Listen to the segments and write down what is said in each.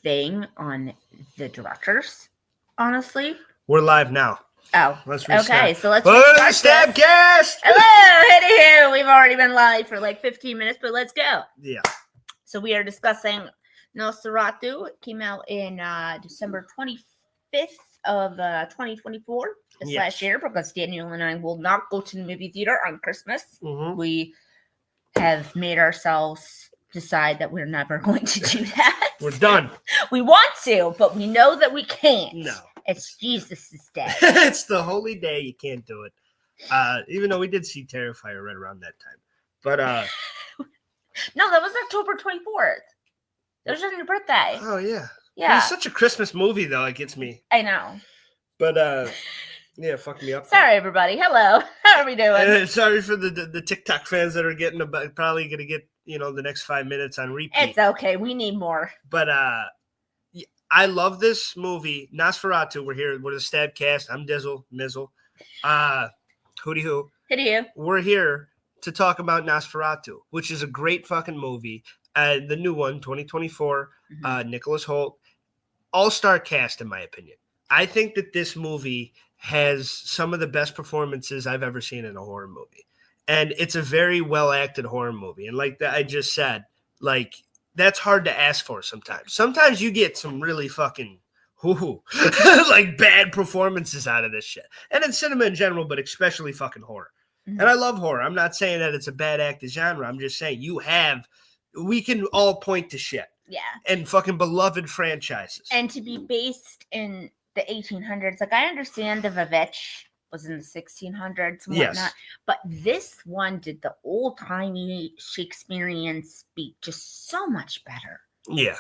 thing on the directors, honestly. We're live now. Oh, let's restart. Okay, so let's restart this. StabCast! Hello, we've already been live for like 15 minutes, but let's go. Yeah. So we are discussing Nosferatu. It came out in December 25th of 2024, this last year, because Daniel and I will not go to the movie theater on Christmas. Mm-hmm. We have made ourselves decide that we're never going to do that. We're done. We want to, but we know that we can't. No. It's Jesus' day. It's the holy day. You can't do it. Even though we did see Terrifier right around that time. But no, that was October 24th. That was on your birthday. Oh yeah. Yeah. It's such a Christmas movie though, it gets me. I know. But yeah, fuck me up. Sorry everybody. Hello. How are we doing? Sorry for the TikTok fans that are getting probably gonna get, the next 5 minutes on repeat. It's okay. We need more. But I love this movie, Nosferatu. We're here with a StabCast. I'm Dizzle, Mizzle. Hooty hoo. Hooty hoo. We're here to talk about Nosferatu, which is a great fucking movie. The new one, 2024, Nicholas Hoult. All-star cast, in my opinion. I think that this movie has some of the best performances I've ever seen in a horror movie. And it's a very well-acted horror movie. And like I just said, that's hard to ask for sometimes. Sometimes you get some really fucking like bad performances out of this shit. And in cinema in general, but especially fucking horror. Mm-hmm. And I love horror. I'm not saying that it's a bad acted genre. I'm just saying we can all point to shit. Yeah. And fucking beloved franchises. And to be based in the 1800s, I understand the Vivitch was in the 1600s and whatnot, but this one did the old-timey Shakespearean speak just so much better. Yeah.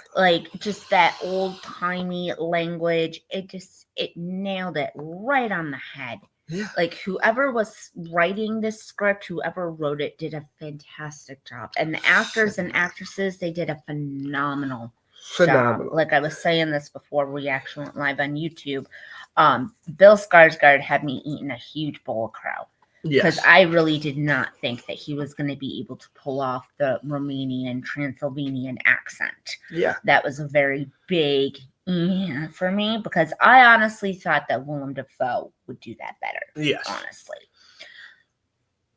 Just that old-timey language, it nailed it right on the head. Yeah. Whoever was writing this script, whoever wrote it, did a fantastic job. And the actors and actresses, they did a phenomenal job. Like I was saying this before we actually went live on YouTube. Bill Skarsgård had me eating a huge bowl of crow. Because I really did not think that he was going to be able to pull off the Romanian, Transylvanian accent. Yeah. That was a very big for me, because I honestly thought that Willem Dafoe would do that better. Yes. Honestly.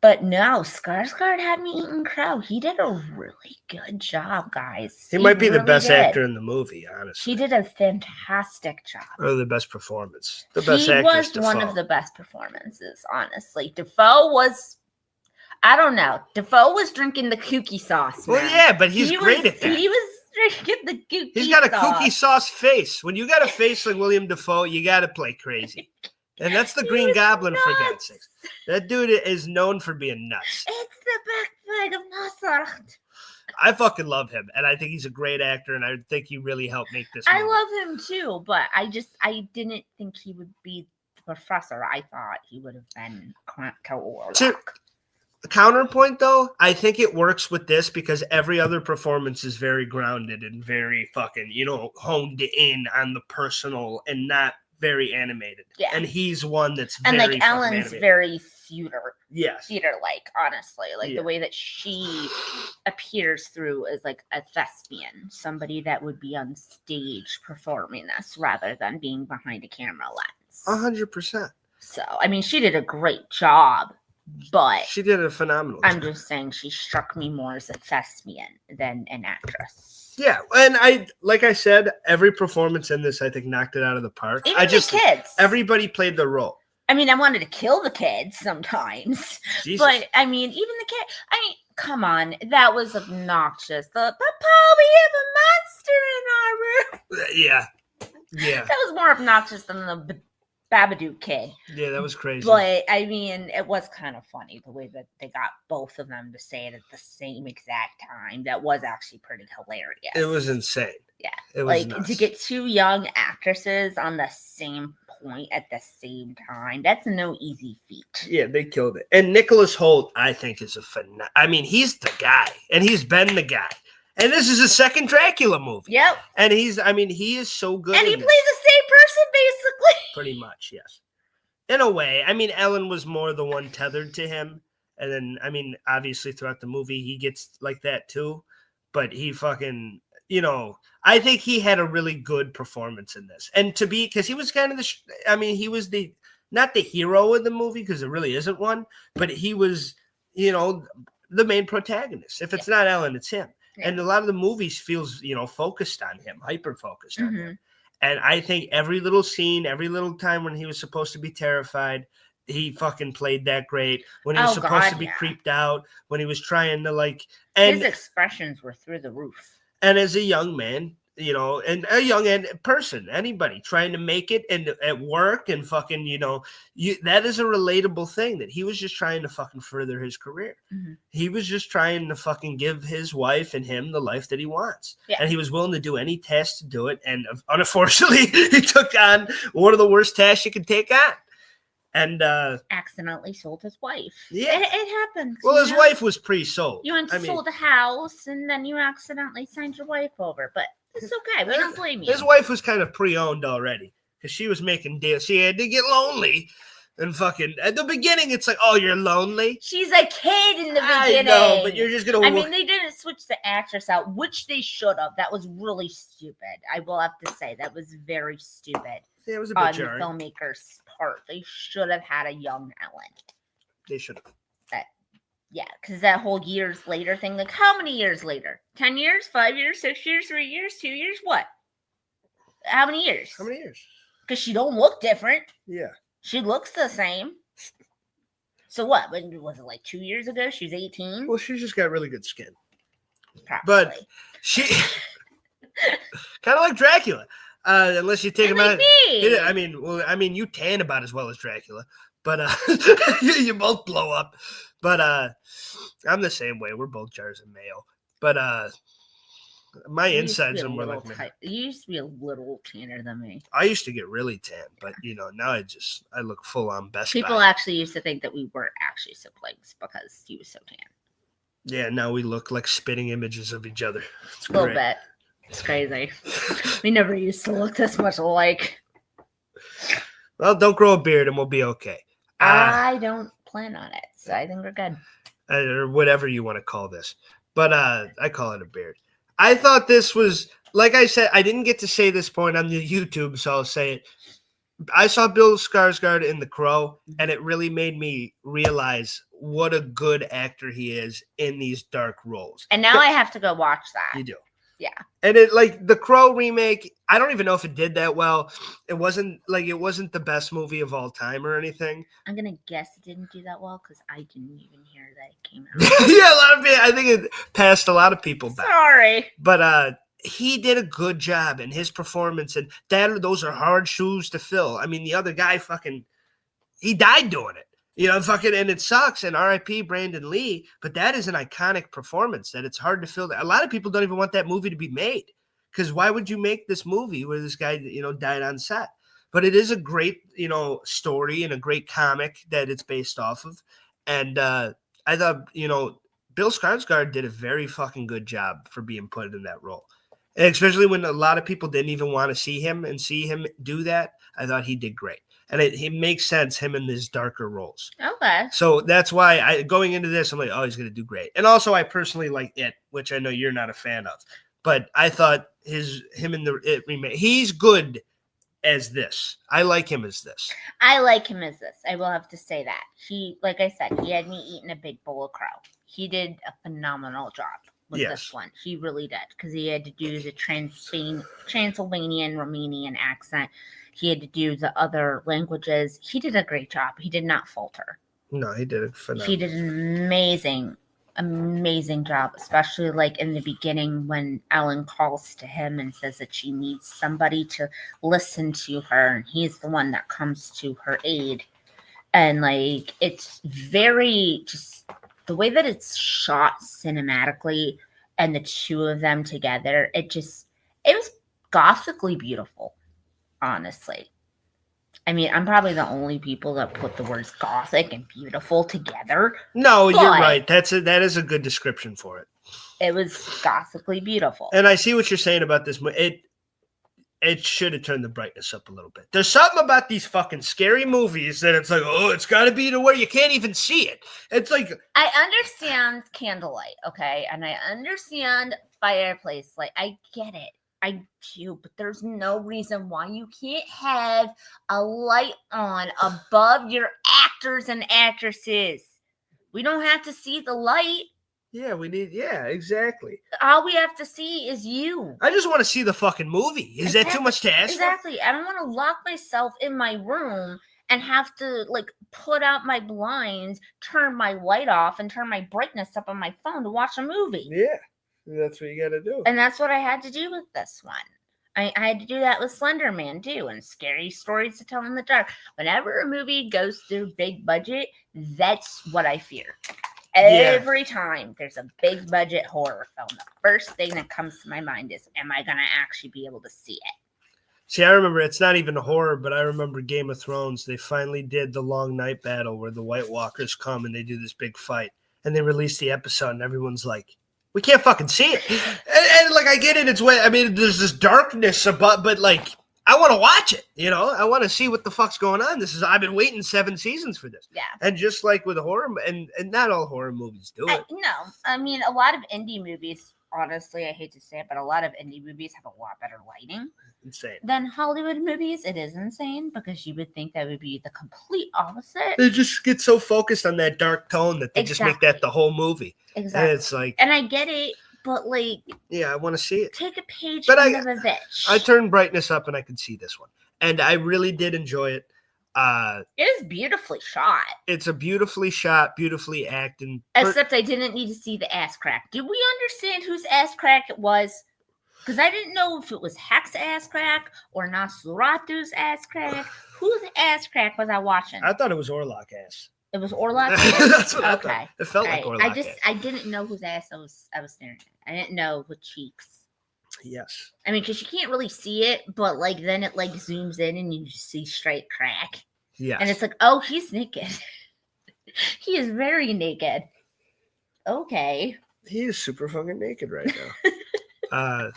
But no, Skarsgård had me eating crow. He did a really good job, guys. He might be the best actor in the movie, honestly. He did a fantastic job. Or the best performance. The best actor. He was one of the best performances, honestly. Dafoe was, I don't know. Dafoe was drinking the kooky sauce, man. Well, yeah, but he's great at that. He was drinking the kooky sauce. He's got a kooky sauce face. When you got a face like William Dafoe, you got to play crazy. And that's the Green Goblin, for God's sakes. That dude is known for being nuts. It's the backpack of Nosferatu. I fucking love him, and I think he's a great actor, and I think he really helped make this movie. I love him too, but I didn't think he would be the professor. I thought he would have been Counterpoint, though, I think it works with this because every other performance is very grounded and very fucking, honed in on the personal and not very animated. Yeah. And he's one that's very Ellen's animated. Very theater. Yes. Theater-like, honestly. The way that she appears through is like a thespian. Somebody that would be on stage performing this rather than being behind a camera lens. 100%. So, she did a great job, but she did a phenomenal job. I'm just saying she struck me more as a thespian than an actress. Yeah, and like I said, every performance in this, I think, knocked it out of the park. Even the kids. Everybody played their role. I wanted to kill the kids sometimes. Jesus. But, even the kid. Come on. That was obnoxious. Papa, we have a monster in our room. Yeah. Yeah. That was more obnoxious than the Babadook kid. Yeah, that was crazy. But, it was kind of funny the way that they got both of them to say it at the same exact time. That was actually pretty hilarious. It was insane. Yeah. It was nuts. To get two young actresses on the same point at the same time, that's no easy feat. Yeah, they killed it. And Nicholas Hoult, I think, is he's the guy. And he's been the guy. And this is his second Dracula movie. Yep. And he is so good. And he plays the same person, basically. Pretty much, yes. In a way. Ellen was more the one tethered to him. And then, obviously throughout the movie, he gets like that too. But he fucking, I think he had a really good performance in this. And because he was kind of he was not the hero of the movie, because there really isn't one, but he was, the main protagonist. If it's not Ellen, it's him. Yeah. And a lot of the movies feels, focused on him, hyper focused on him. And I think every little scene, every little time when he was supposed to be terrified, he fucking played that great. When he was supposed to be creeped out, when he was trying to and his expressions were through the roof. And as a young man, and a young person, anybody trying to make it and at work and fucking, that is a relatable thing, that he was just trying to fucking further his career. He was just trying to fucking give his wife and him the life that he wants. Yeah. And he was willing to do any task to do it. And unfortunately, he took on one of the worst tasks you could take on. And accidentally sold his wife. Yeah, it happens. Well, his wife was pre-sold. You went to sold a house, and then you accidentally signed your wife over. But it's okay. We don't blame you. His wife was kind of pre-owned already, because she was making deals. She had to get lonely, and fucking at the beginning, it's like, oh, you're lonely. She's a kid in the beginning. I know, but you're just gonna. I mean, they didn't switch the actress out, which they should have. That was really stupid. I will have to say that was very stupid. Yeah, it was a bit jarring. The filmmaker's part. They should have had a young Ellen. They should have. Yeah, because that whole years later thing, how many years later? 10 years, 5 years, 6 years, 3 years, 2 years, what? How many years? How many years? Because she don't look different. Yeah. She looks the same. So what? Was it 2 years ago? She was 18? Well, she just got really good skin. Probably. But she kind of like Dracula. Unless you take him out. You tan about as well as Dracula, but you both blow up. But I'm the same way. We're both jars of mayo. But my insides are more like me. You used to be a little tanner than me. I used to get really tan, but now I look full on Best People Buy. actually used to think that we weren't actually siblings because he was so tan. Yeah, now we look like spitting images of each other. It's a little bit. It's crazy. We never used to look this much alike. Well, don't grow a beard and we'll be okay. I don't plan on it, so I think we're good. Or whatever you want to call this. But I call it a beard. I thought this was, like I said, I didn't get to say this point on the YouTube, so I'll say it. I saw Bill Skarsgård in The Crow, and it really made me realize what a good actor he is in these dark roles. And now I have to go watch that. You do. Yeah. And the Crow remake, I don't even know if it did that well. It wasn't the best movie of all time or anything. I'm going to guess it didn't do that well because I didn't even hear that it came out. Yeah, a lot of people, I think it passed a lot of people back. Sorry. But he did a good job in his performance, and those are hard shoes to fill. I mean, the other guy he died doing it. And it sucks, and R.I.P. Brandon Lee, but that is an iconic performance that it's hard to fill. A lot of people don't even want that movie to be made, because why would you make this movie where this guy, died on set? But it is a great, story and a great comic that it's based off of. And I thought, Bill Skarsgård did a very fucking good job for being put in that role. And especially when a lot of people didn't even want to see him do that. I thought he did great. And it makes sense, him in these darker roles. Okay. So that's why going into this, I'm like, oh, he's going to do great. And also, I personally like It, which I know you're not a fan of. But I thought him in the It remake, he's good as this. I like him as this. I like him as this. I will have to say that. He, like I said, he had me eating a big bowl of crow. He did a phenomenal job with this one. He really did, because he had to do the Transylvanian, Romanian accent. He had to do the other languages. He did a great job. He did not falter. No, he did a phenomenal. He did an amazing job, especially in the beginning when Ellen calls to him and says that she needs somebody to listen to her, and he's the one that comes to her aid. And it's very just the way that it's shot cinematically, and the two of them together, it was gothically beautiful. Honestly, I mean, I'm probably the only people that put the words gothic and beautiful together. No, you're right. That is a good description for it. It was gothically beautiful. And I see what you're saying about this. it should have turned the brightness up a little bit. There's something about these fucking scary movies that it's like, oh, it's got to be to where you can't even see it. It's like, I understand candlelight, okay, and I understand fireplace. Like, I get it. I do, but there's no reason why you can't have a light on above your actors and actresses. We don't have to see the light. Yeah, exactly. All we have to see is you. I just want to see the fucking movie. Is that too much to ask? Exactly. I don't want to lock myself in my room and have to like put out my blinds, turn my light off, and turn my brightness up on my phone to watch a movie. Yeah, that's what you got to do. And that's what I had to do with this one. I had to do that with Slender Man too, and Scary Stories to Tell in the Dark. Whenever a movie goes through big budget, that's what I fear. Every time there's a big budget horror film, the first thing that comes to my mind is, am I going to actually be able to see it? See, I remember it's not even a horror, but I remember Game of Thrones. They finally did the long night battle where the White Walkers come and they do this big fight. And they released the episode and everyone's like, we can't fucking see it. And like, I get it. It's way, I mean, there's this darkness about, but like, I want to watch it, you know? I want to see what the fuck's going on. I've been waiting 7 seasons for this. Yeah. And just like with horror, and not all horror movies do it. No. I mean, a lot of indie movies, honestly, I hate to say it, but a lot of indie movies have a lot better lighting. Insane. Than Hollywood movies. It is insane because you would think that would be the complete opposite. They just get so focused on that dark tone that they just make that the whole movie. Exactly. And it's like... And I get it. But like, yeah, I want to see it. Take a page from the bitch. I turned brightness up and I could see this one, and I really did enjoy it. It is beautifully shot. It's a beautifully shot, beautifully acted. Except I didn't need to see the ass crack. Did we understand whose ass crack it was? Because I didn't know if it was Heck's ass crack or Nosferatu's ass crack. Whose ass crack was I watching? I thought it was Orlok ass. It was Orlok. That's what I thought. It felt like Orlok. I didn't know whose ass I was staring at. I didn't know what cheeks. Yes. I mean, because you can't really see it, but like then it like zooms in and you just see straight crack. Yeah. And it's like, oh, he's naked. He is very naked. Okay. He is super fucking naked right now.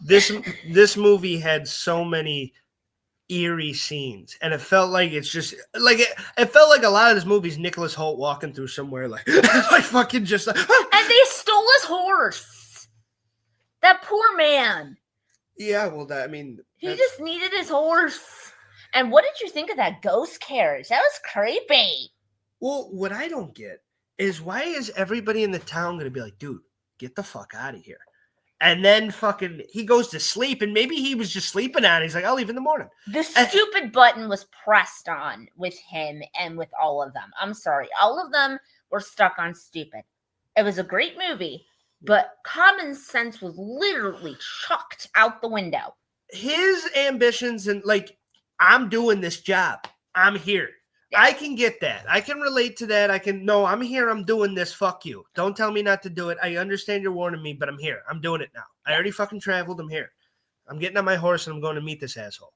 This movie had so many eerie scenes, and it felt like it's just like it felt like a lot of this movie is Nicholas Hoult walking through somewhere like like fucking just like, and they stole his horse. That poor man. Yeah, well, I mean, he just needed his horse. And what did you think of that ghost carriage? That was creepy. Well, what I don't get is why is everybody in the town going to be like, dude, get the fuck out of here? And then fucking he goes to sleep, and maybe he was just sleeping on it. He's like, I'll leave in the morning. The stupid button was pressed on with him and with all of them. I'm sorry. All of them were stuck on stupid. It was a great movie, but common sense was literally chucked out the window. His ambitions and like, I'm doing this job. I'm here. Yeah. I can get that. I can relate to that. I'm here. I'm doing this. Fuck you. Don't tell me not to do it. I understand you're warning me, but I'm here. I'm doing it now. I already fucking traveled. I'm here. I'm getting on my horse and I'm going to meet this asshole.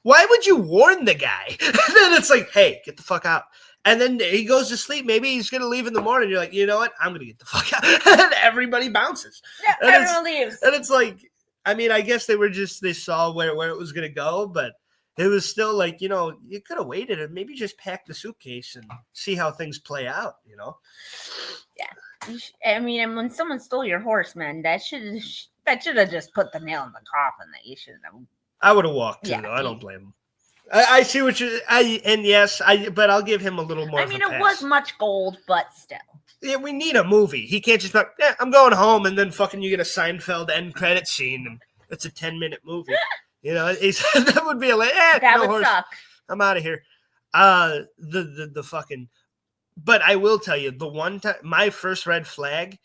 Why would you warn the guy? Then it's like, hey, get the fuck out. And then he goes to sleep. Maybe he's going to leave in the morning. You're like, you know what? I'm going to get the fuck out. And everybody bounces. Yeah, everyone leaves. And it's like, I mean, I guess they saw where it was going to go, but it was still like, you know, you could have waited and maybe just packed the suitcase and see how things play out, you know? Yeah. I mean, and when someone stole your horse, man, that should have just put the nail in the coffin that you should have. I would have walked too, though. I don't blame him. I see what but I'll give him a little more. I mean, it was much gold, but still. Yeah, we need a movie. He can't just be like, I'm going home, and then fucking you get a Seinfeld end credit scene, and it's a 10-minute movie. You know, that would be like, that would suck. I'm out of here. The fucking, but I will tell you, the one time, my first red flag,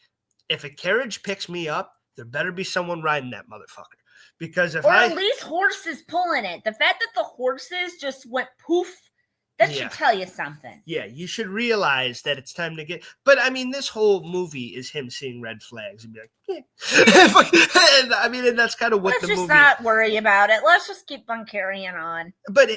if a carriage picks me up, there better be someone riding that motherfucker. Because at least horses pulling it. The fact that the horses just went poof, that should tell you something. Yeah, you should realize that it's time to get. But I mean, this whole movie is him seeing red flags and be like, and, I mean, and that's kind of what the movie. Let's just not worry about it. Let's just keep on carrying on. But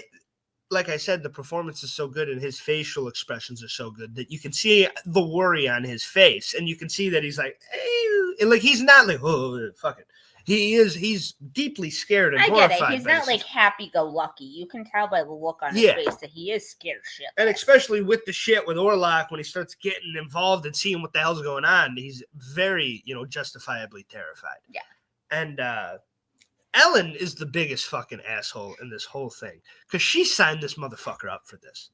like I said, the performance is so good and his facial expressions are so good that you can see the worry on his face, and you can see that he's like, hey, like he's not like, oh, fuck it. He's deeply scared and I horrified. get it. He's not like happy-go-lucky. You can tell by the look on his face that he is scared shit. And especially with the shit with Orlok, when he starts getting involved and seeing what the hell's going on, he's very, justifiably terrified. Yeah. And Ellen is the biggest fucking asshole in this whole thing because she signed this motherfucker up for this.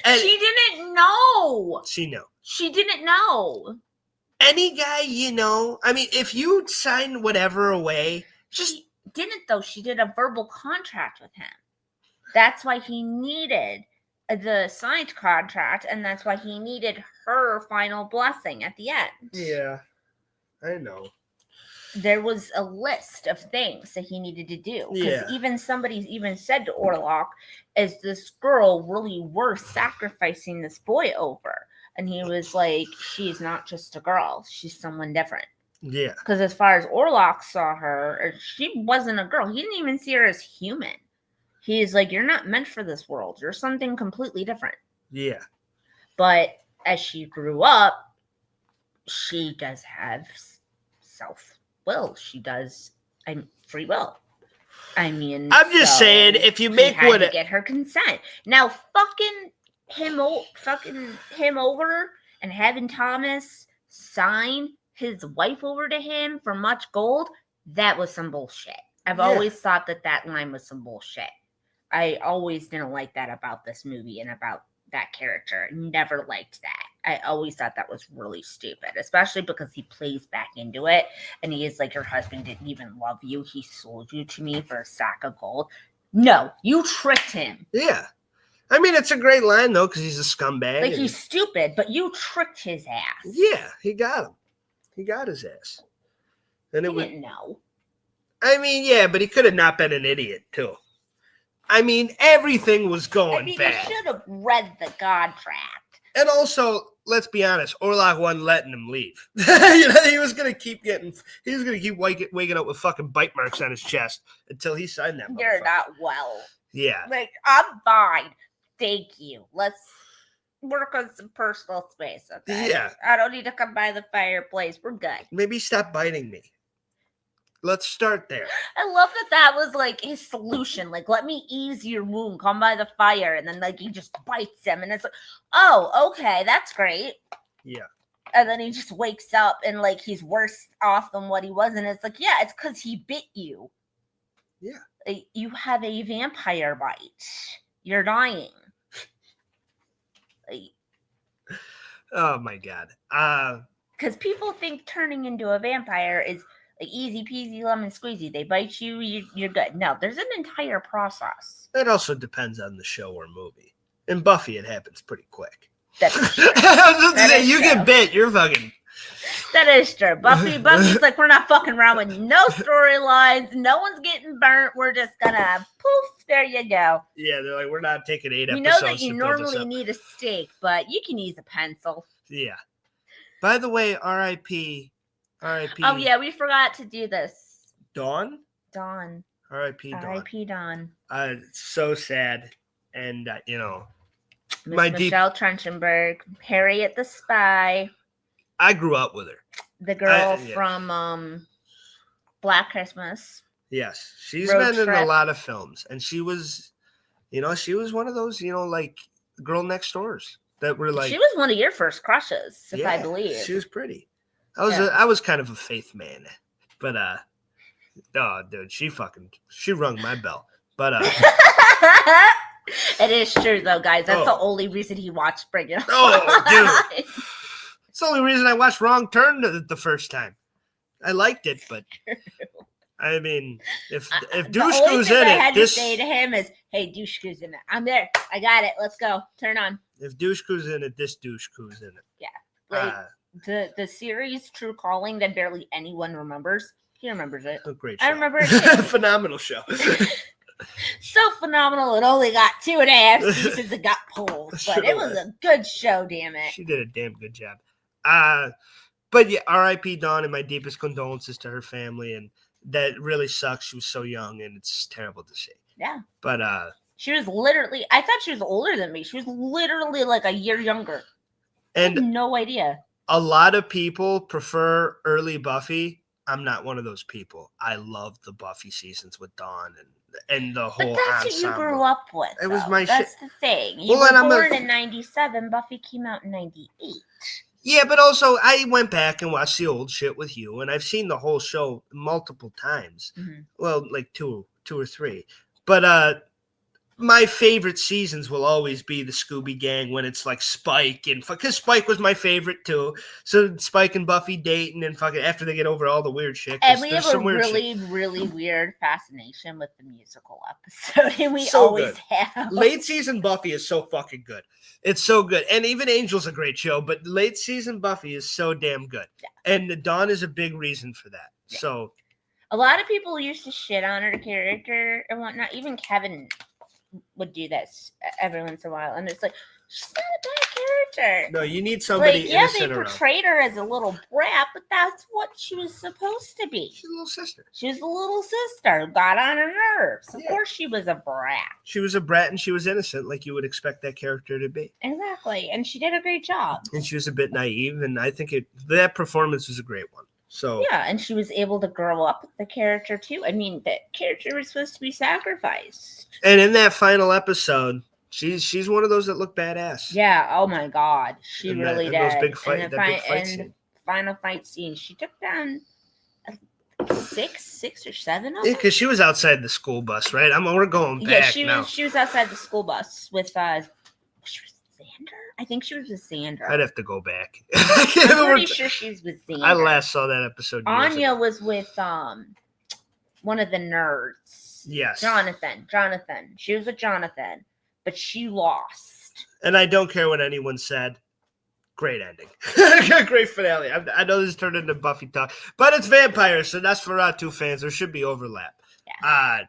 And she didn't know. She knew. She didn't know. Any guy, I mean, if you sign whatever away, she didn't though. She did a verbal contract with him. That's why he needed the signed contract, and that's why he needed her final blessing at the end. Yeah, I know. There was a list of things that he needed to do. Because even somebody's even said to Orlok, is this girl really worth sacrificing this boy over? And he was like, she's not just a girl. She's someone different. Yeah. Because as far as Orlok saw her, she wasn't a girl. He didn't even see her as human. He's like, you're not meant for this world. You're something completely different. Yeah. But as she grew up, she does have self-will. She does free will. I mean, I'm just saying, if you make what to get her consent. Now, fucking him over and having Thomas sign his wife over to him for much gold, that was some bullshit. I've always thought that line was some bullshit. I always didn't like that about this movie and about that character. Never liked that. I always thought that was really stupid, especially because he plays back into it and he is like, your husband didn't even love you. He sold you to me for a sack of gold. No, you tricked him. Yeah. I mean, it's a great line, though, because he's a scumbag. Like, he's stupid, but you tricked his ass. Yeah, he got him. He got his ass. And he didn't know. I mean, yeah, but he could have not been an idiot, too. I mean, everything was going bad. He should have read the contract. And also, let's be honest, Orlok wasn't letting him leave. He was going to keep waking up with fucking bite marks on his chest until he signed that. You're not well. Yeah. Like, I'm fine. Thank you. Let's work on some personal space, okay? Yeah. I don't need to come by the fireplace. We're good. Maybe stop biting me. Let's start there. I love that was like his solution. Like, let me ease your wound. Come by the fire. And then like he just bites him. And it's like, oh, okay, that's great. Yeah. And then he just wakes up and like he's worse off than what he was. And it's like, yeah, it's because he bit you. Yeah. Like, you have a vampire bite. You're dying. Like, oh my God. Because people think turning into a vampire is like easy peasy lemon squeezy. They bite you, you're good. No, there's an entire process. It also depends on the show or movie. In Buffy, it happens pretty quick. That's true. You get bit, you're fucking. That is true. Buffy's like, we're not fucking around with no storylines. No one's getting burnt. We're just gonna poof. There you go. Yeah, they're like, we're not taking 8 episodes. We know that you normally need a steak, but you can use a pencil. Yeah. By the way, R.I.P. R.I.P. Oh yeah, we forgot to do this. Dawn. R.I.P. Dawn. R.I.P. Dawn. So sad, and Michelle Trachtenberg, Harriet the Spy. I grew up with her. The girl from Black Christmas. Yes, she's been in a lot of films, and she was one of those, like girl next doors that were like. She was one of your first crushes, if I believe. She was pretty. I was kind of a faith man, but oh, dude, she rung my bell. But it is true though, guys. That's the only reason he watched Bring It On. Oh, dude. It's the only reason I watched Wrong Turn the first time. I liked it, but I mean, if Dushku's in it, I had to say to him is, "Hey, Dushku's in it. I'm there. I got it. Let's go. Turn on." If Dushku's in it, this Dushku's in it. Yeah, like the series True Calling that barely anyone remembers. He remembers it. A great show. I remember it. Phenomenal show. So phenomenal. It only got 2.5 seasons. It got pulled, but it was a good show. Damn it. She did a damn good job. But yeah, R.I.P. Dawn, and my deepest condolences to her family. And that really sucks. She was so young, and it's terrible to see. Yeah. But she was literally. I thought she was older than me. She was literally like a year younger. And I had no idea. A lot of people prefer early Buffy I'm not one of those people. I love the Buffy seasons with Dawn and the whole But that's ensemble. what you grew up with. It was my That's shit. the thing. You were born in 97. Buffy came out in 98. Yeah, but also I went back and watched the old shit with you, and I've seen the whole show multiple times. Mm-hmm. Well, like two or three. But my favorite seasons will always be the Scooby Gang when it's like Spike and because Spike was my favorite too. So Spike and Buffy dating and fucking after they get over all the weird shit. And we have a really weird fascination with the musical episode, and we so always good. have. Late season Buffy is so fucking good. It's so good, and even Angel's a great show, but late season Buffy is so damn good, and Dawn is a big reason for that. Yeah. So, a lot of people used to shit on her character and whatnot. Even Kevin would do this every once in a while, and it's like, she's not a bad character. No, you need somebody innocent they portrayed her as a little brat, but that's what she was supposed to be. She's a little sister. She was a little sister who got on her nerves. Of course she was a brat. She was a brat and she was innocent, like you would expect that character to be. Exactly, and she did a great job. And she was a bit naive, and I think that performance was a great one. So yeah, and she was able to grow up with the character too. I mean, that character was supposed to be sacrificed. And in that final episode, she's one of those that look badass. Yeah. Oh my God, she really did. Those big fight, the final fight scene, she took down six or seven of them. Yeah, because she was outside the school bus, right? We're going back now. She was outside the school bus with she was Xander. I think she was with Xander. I'd have to go back. I'm pretty sure she was with Xander. I last saw that episode. Anya was with one of the nerds. Yes. Jonathan. She was with Jonathan, but she lost. And I don't care what anyone said. Great ending. Great finale. I know this turned into Buffy talk, but it's vampires, so Nosferatu fans. There should be overlap. Yeah.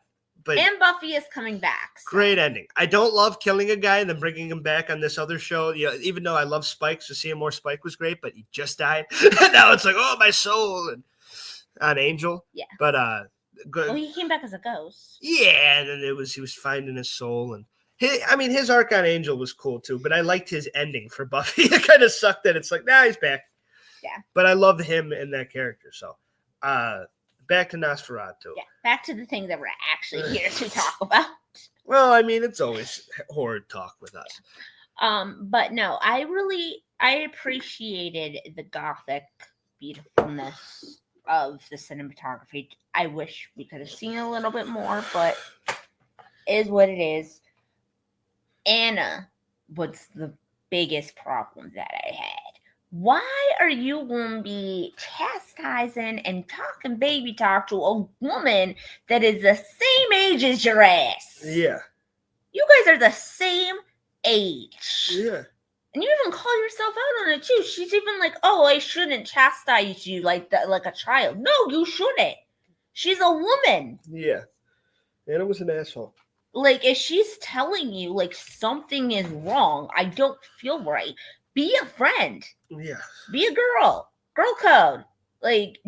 And Buffy is coming back. So. Great ending. I don't love killing a guy and then bringing him back on this other show. Even though I love Spike, so seeing more Spike was great, but he just died. Now it's like, oh, my soul. And on Angel. Yeah. But good. Well, he came back as a ghost. Yeah, and then he was finding his soul, and his arc on Angel was cool too. But I liked his ending for Buffy. It kind of sucked that it's like, he's back. Yeah. But I love him and that character. So, back to Nosferatu. Yeah, back to the thing that we're actually here to talk about. Well, I mean, it's always horror talk with us. But no, I appreciated the gothic beautifulness of the cinematography. I wish we could have seen a little bit more, but it is what it is. Anna was the biggest problem that I had. Why are you going to be chastising and talking baby talk to a woman that is the same age as your ass? Yeah. You guys are the same age. Yeah. And you even call yourself out on it too. She's even like, oh, I shouldn't chastise you like a child. No, you shouldn't. She's a woman. Yeah. Anna was an asshole. Like, if she's telling you, like, something is wrong, I don't feel right, be a friend. Yeah. Be a girl. Girl code. Like,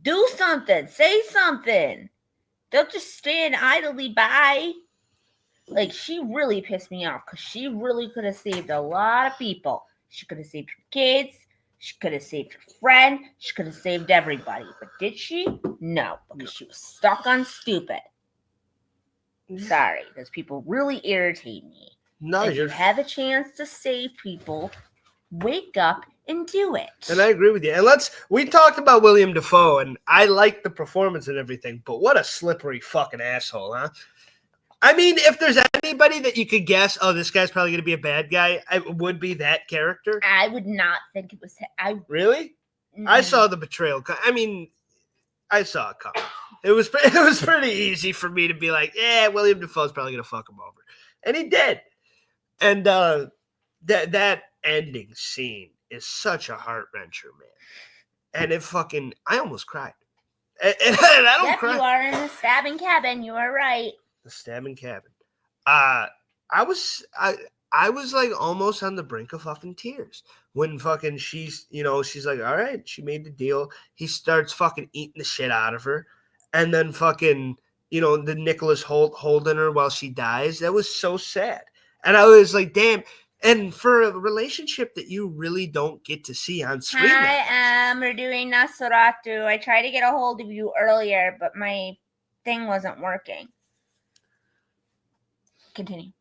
do something. Say something. Don't just stand idly by. Like, she really pissed me off because she really could have saved a lot of people. She could have saved her kids. She could have saved her friend. She could have saved everybody. But did she? No, because she was stuck on stupid. Sorry, those people really irritate me. No, if you have a chance to save people, wake up and do it. And I agree with you. And we talked about William Dafoe, and I liked the performance and everything, but what a slippery fucking asshole, huh? I mean, if there's anybody that you could guess, oh, this guy's probably going to be a bad guy, it would be that character. I would not think it was him. Really? Mm-hmm. I saw the betrayal. I mean, I saw it coming. It was pretty easy for me to be like, yeah, William Dafoe's probably going to fuck him over. And he did. And that ending scene is such a heart-wrencher, man. And I almost cried. And I don't cry. You are in the stabbing cabin. You are right. The stabbing cabin. I was like almost on the brink of fucking tears when fucking she's like, all right, she made the deal. He starts fucking eating the shit out of her. And then fucking, the Nicholas Holt holding her while she dies. That was so sad. And I was like, damn. And for a relationship that you really don't get to see on screen. Hi, we're doing Nosferatu. I tried to get a hold of you earlier, but my thing wasn't working. Continue.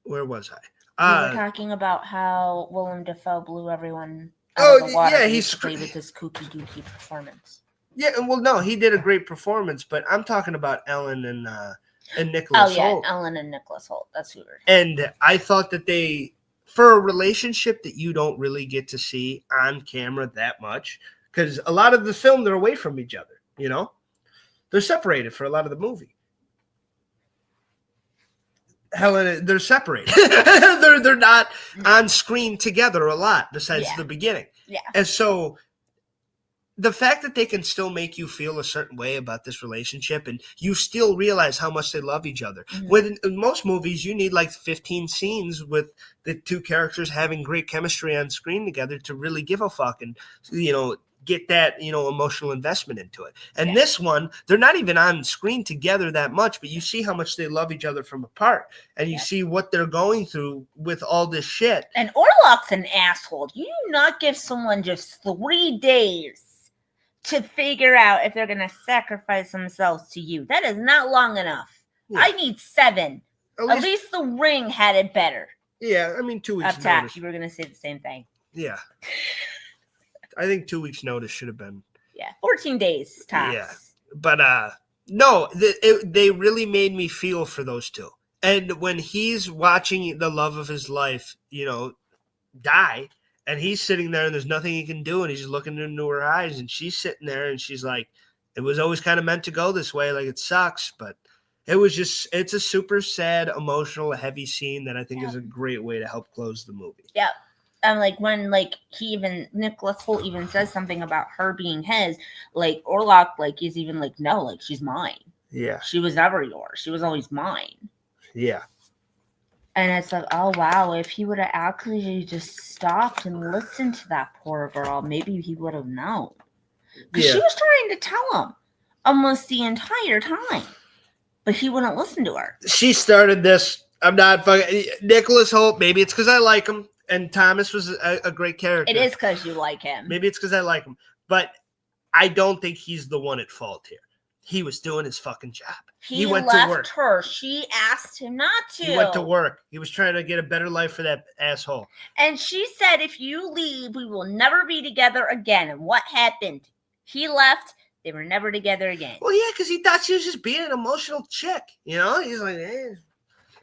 Where was I? We were talking about how Willem Dafoe blew everyone out of the water basically with this kooky dooky performance. Yeah, well, no, he did a great performance, but I'm talking about Ellen and Nicholas Hoult. Ellen and Nicholas Hoult. That's who we're talking And I thought that for a relationship that you don't really get to see on camera that much, because a lot of the film, they're away from each other, you know? They're separated for a lot of the movie. Helen, they're separated. they're not on screen together a lot, besides the beginning. Yeah. And so the fact that they can still make you feel a certain way about this relationship and you still realize how much they love each other. Mm-hmm. When in most movies, you need like 15 scenes with the two characters having great chemistry on screen together to really give a fuck and, get that, emotional investment into it. And this one, they're not even on screen together that much, but you see how much they love each other from apart. And you see what they're going through with all this shit. And Orlok's an asshole. You do not give someone just 3 days to figure out if they're going to sacrifice themselves to you. That is not long enough. Yeah. I need 7. At least the Ring had it better. Yeah, I mean 2 weeks Up top, you were going to say the same thing. Yeah. I think 2 weeks notice should have been. Yeah, 14 days tops. Yeah, but no, they really made me feel for those two. And when he's watching the love of his life, die, and he's sitting there and there's nothing he can do, and he's just looking into her eyes, and she's sitting there and she's like, it was always kind of meant to go this way. Like, it sucks, but it's a super sad, emotional, heavy scene that I think is a great way to help close the movie. Yep. When Nicholas Hoult even says something about her being his, like Orlok, is even like, no, she's mine. Yeah. She was never yours. She was always mine. Yeah. And it's like, oh wow, if he would have actually just stopped and listened to that poor girl, maybe he would have known. Because she was trying to tell him almost the entire time, but he wouldn't listen to her. She started this. I'm not fucking Nicholas Hoult. Maybe it's because I like him. And Thomas was a great character. It is because you like him. Maybe it's because I like him. But I don't think he's the one at fault here. He was doing his fucking job. He went left to work. Her. She asked him not to. He went to work. He was trying to get a better life for that asshole. And she said, if you leave, we will never be together again. And what happened? He left. They were never together again. Well, yeah, because he thought she was just being an emotional chick. He's like,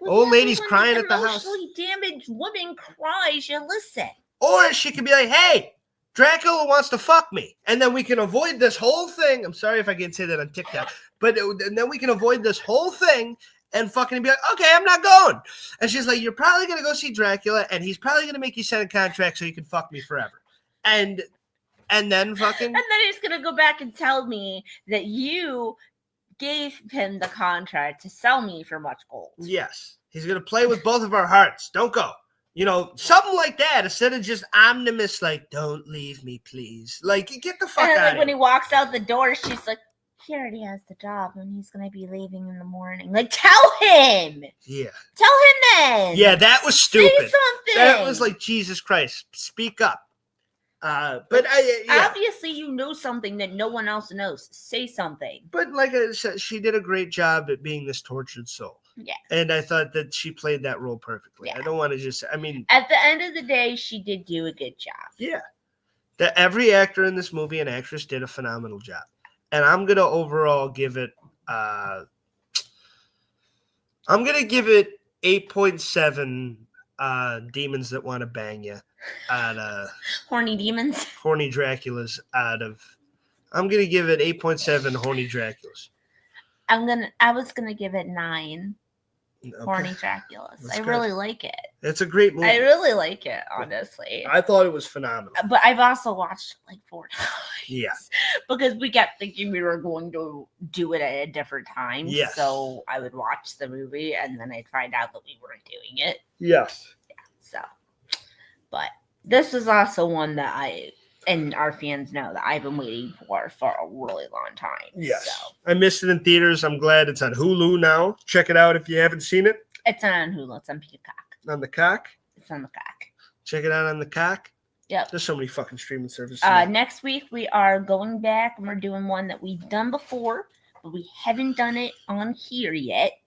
old lady's crying at the house. Emotionally damaged woman cries, you listen. Or she could be like, hey, Dracula wants to fuck me. And then we can avoid this whole thing. I'm sorry if I can't say that on TikTok. But then we can avoid this whole thing and fucking be like, okay, I'm not going. And she's like, you're probably going to go see Dracula, and he's probably going to make you sign a contract so you can fuck me forever. And then fucking... And then he's going to go back and tell me that you gave him the contract to sell me for much gold. Yes. He's going to play with both of our hearts. Don't go. Something like that instead of just omnibus, like, don't leave me, please. Like, get the fuck out of here. When he walks out the door, she's like, he already has the job and he's going to be leaving in the morning. Like, tell him. Yeah. Tell him then. Yeah, that was stupid. Say something. That was like, Jesus Christ, speak up. But obviously you know something that no one else knows. Say something. But like I said, she did a great job at being this tortured soul. Yeah. And I thought that she played that role perfectly. Yeah. I don't want to just, at the end of the day, she did do a good job. Yeah. Every actor in this movie and actress did a phenomenal job. And I'm going to overall give it, 8.7 demons that want to bang you. Horny demons, horny Draculas I'm gonna give it 8.7 horny Draculas. I was gonna give it 9 horny Draculas. I really like it. It's a great movie. I really like it, honestly. I thought it was phenomenal. But I've also watched it like 4 times. Yeah. Because we kept thinking we were going to do it at a different time. Yes. So I would watch the movie and then I'd find out that we weren't doing it. Yes. Yeah. So, but this is also one that I and our fans know that I've been waiting for a really long time. Yes. So. I missed it in theaters. I'm glad it's on Hulu now. Check it out if you haven't seen it. It's not on Hulu. It's on Peacock. On the cock? It's on the cock. Check it out on the cock. Yep. There's so many fucking streaming services. Next week we are going back and we're doing one that we've done before, but we haven't done it on here yet.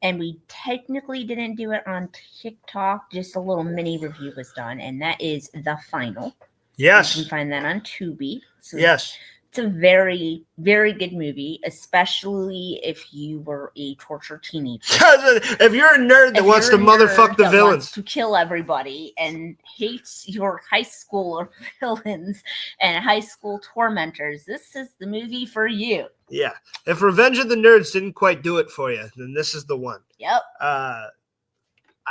And we technically didn't do it on TikTok. Just a little mini review was done, and that is The Final. Yes. You can find that on Tubi. So yes. It's a very, very good movie, especially if you were a tortured teenager. If you're a nerd that wants to motherfuck the villains. Wants to kill everybody and hates your high school villains and high school tormentors, this is the movie for you. Yeah. If Revenge of the Nerds didn't quite do it for you, then this is the one. Yep.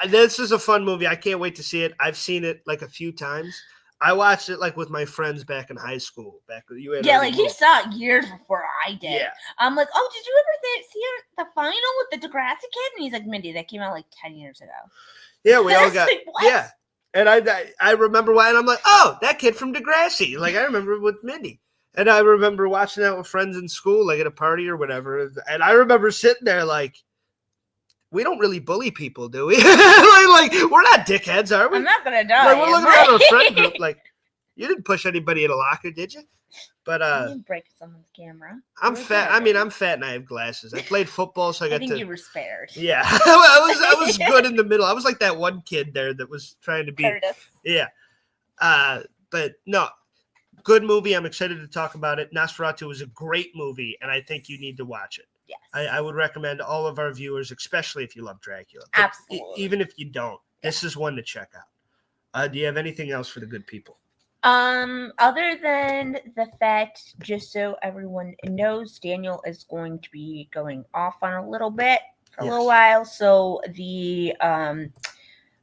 This is a fun movie. I can't wait to see it. I've seen it like a few times. I watched it like with my friends back in high school. You saw it years before I did. Yeah. I'm like, oh, did you ever see The Final with the Degrassi kid? And he's like, Mindy, that came out like 10 years ago. Yeah, we all got. Like, what? Yeah, and I remember why, and I'm like, oh, that kid from Degrassi. Like I remember with Mindy, and I remember watching that with friends in school, like at a party or whatever. And I remember sitting there like, we don't really bully people, do we? like we're not dickheads, are we? I'm not gonna die. Like, we're looking at our friend group. Like, you didn't push anybody in a locker, did you? But you didn't break someone's camera. I'm fat. I mean, I'm fat and I have glasses. I played football, so I think you were spared. Yeah, I was good in the middle. I was like that one kid there that was trying to be. Curtis. Yeah. But no, good movie. I'm excited to talk about it. Nosferatu was a great movie, and I think you need to watch it. Yes. I would recommend all of our viewers, especially if you love Dracula. But absolutely. Even if you don't, this is one to check out. Do you have anything else for the good people? Other than the fact, just so everyone knows, Daniel is going to be going off on a little bit for a little while. So the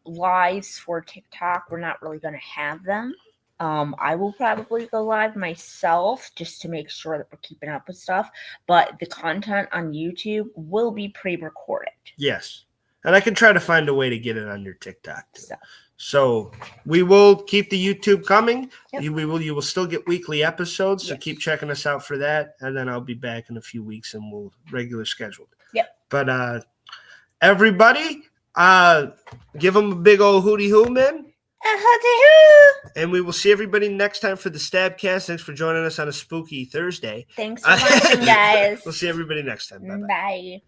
lives for TikTok, we're not really going to have them. I will probably go live myself just to make sure that we're keeping up with stuff. But the content on YouTube will be pre-recorded. Yes. And I can try to find a way to get it on your TikTok too. So we will keep the YouTube coming. Yep. You will still get weekly episodes. So keep checking us out for that. And then I'll be back in a few weeks and we'll regular schedule. Yep. But everybody, give them a big old hootie hoo, man. And we will see everybody next time for the StabCast. Thanks for joining us on a spooky Thursday. Thanks for watching, guys. We'll see everybody next time. Bye-bye. Bye.